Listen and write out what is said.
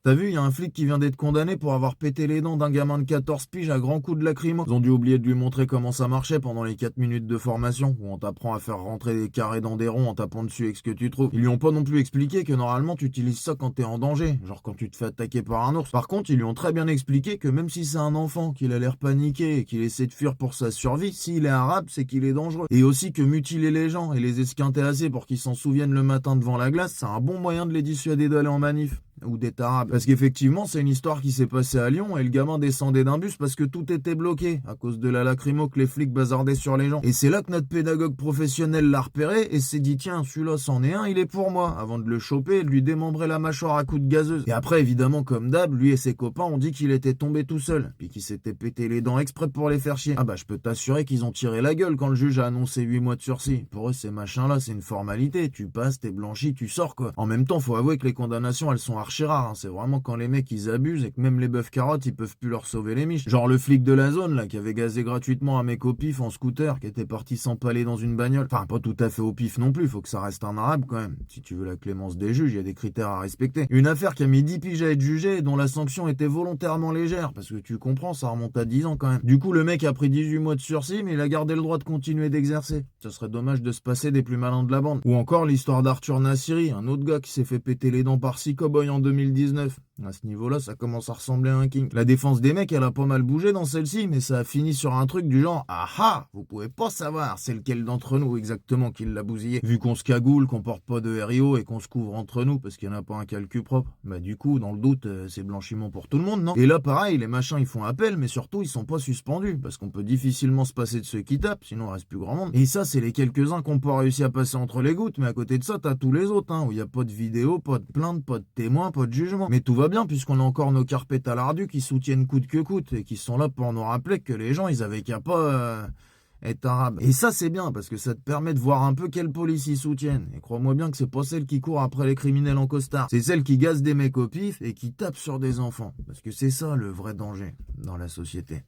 T'as vu, il y a un flic qui vient d'être condamné pour avoir pété les dents d'un gamin de 14 piges à grands coups de lacrymo. Ils ont dû oublier de lui montrer comment ça marchait pendant les 4 minutes de formation, où on t'apprend à faire rentrer des carrés dans des ronds en tapant dessus avec ce que tu trouves. Ils lui ont pas non plus expliqué que normalement tu utilises ça quand t'es en danger, genre quand tu te fais attaquer par un ours. Par contre, ils lui ont très bien expliqué que même si c'est un enfant, qu'il a l'air paniqué et qu'il essaie de fuir pour sa survie, s'il est arabe, c'est qu'il est dangereux. Et aussi que mutiler les gens et les esquinter assez pour qu'ils s'en souviennent le matin devant la glace, c'est un bon moyen de les dissuader d'aller en manif ou d'être arabe. Parce qu'effectivement, c'est une histoire qui s'est passée à Lyon et le gamin descendait d'un bus parce que tout était bloqué à cause de la lacrymo que les flics bazardaient sur les gens. Et c'est là que notre pédagogue professionnel l'a repéré et s'est dit tiens, celui-là c'en est un, il est pour moi, avant de le choper et de lui démembrer la mâchoire à coups de gazeuse. Et après, évidemment, comme d'hab, lui et ses copains ont dit qu'il était tombé tout seul, puis qu'il s'était pété les dents exprès pour les faire chier. Ah bah je peux t'assurer qu'ils ont tiré la gueule quand le juge a annoncé 8 mois de sursis. Pour eux, ces machins-là, c'est une formalité, tu passes, t'es blanchi, tu sors quoi. En même temps, faut avouer que les condamnations, elles sont archi rares, hein. C'est vraiment quand les mecs ils abusent et que même les bœufs carottes ils peuvent plus leur sauver les miches. Genre le flic de la zone là qui avait gazé gratuitement un mec au pif en scooter qui était parti s'empaler dans une bagnole. Enfin pas tout à fait au pif non plus, faut que ça reste un arabe quand même. Si tu veux la clémence des juges, il y a des critères à respecter. Une affaire qui a mis 10 piges à être jugée et dont la sanction était volontairement légère parce que tu comprends, ça remonte à 10 ans quand même. Du coup le mec a pris 18 mois de sursis mais il a gardé le droit de continuer d'exercer. Ça serait dommage de se passer des plus malins de la bande. Ou encore l'histoire d'Arthur Nassiri, un autre gars qui s'est fait péter les dents par 6 cow-boys en 2019. À ce niveau-là, ça commence à ressembler à un king. La défense des mecs, elle a pas mal bougé dans celle-ci, mais ça a fini sur un truc du genre ah ah, vous pouvez pas savoir c'est lequel d'entre nous exactement qui l'a bousillé. Vu qu'on se cagoule, qu'on porte pas de RIO et qu'on se couvre entre nous parce qu'il n'y en a pas un calcul propre. Bah du coup, dans le doute, c'est blanchiment pour tout le monde, non? Et là, pareil, les machins ils font appel, mais surtout ils sont pas suspendus parce qu'on peut difficilement se passer de ceux qui tapent, sinon il reste plus grand monde. Et ça, c'est les quelques-uns qu'on pas réussi à passer entre les gouttes, mais à côté de ça, t'as tous les autres, hein, où il y a pas de vidéo, pas de plainte, pas de témoin, pas de jugement. Mais tout va bien puisqu'on a encore nos carpettes à lardu qui soutiennent coûte que coûte et qui sont là pour nous rappeler que les gens ils avaient qu'à pas être arabes. Et ça c'est bien parce que ça te permet de voir un peu quelle police ils soutiennent. Et crois-moi bien que c'est pas celle qui court après les criminels en costard. C'est celle qui gaze des mecs au pif et qui tape sur des enfants. Parce que c'est ça le vrai danger dans la société.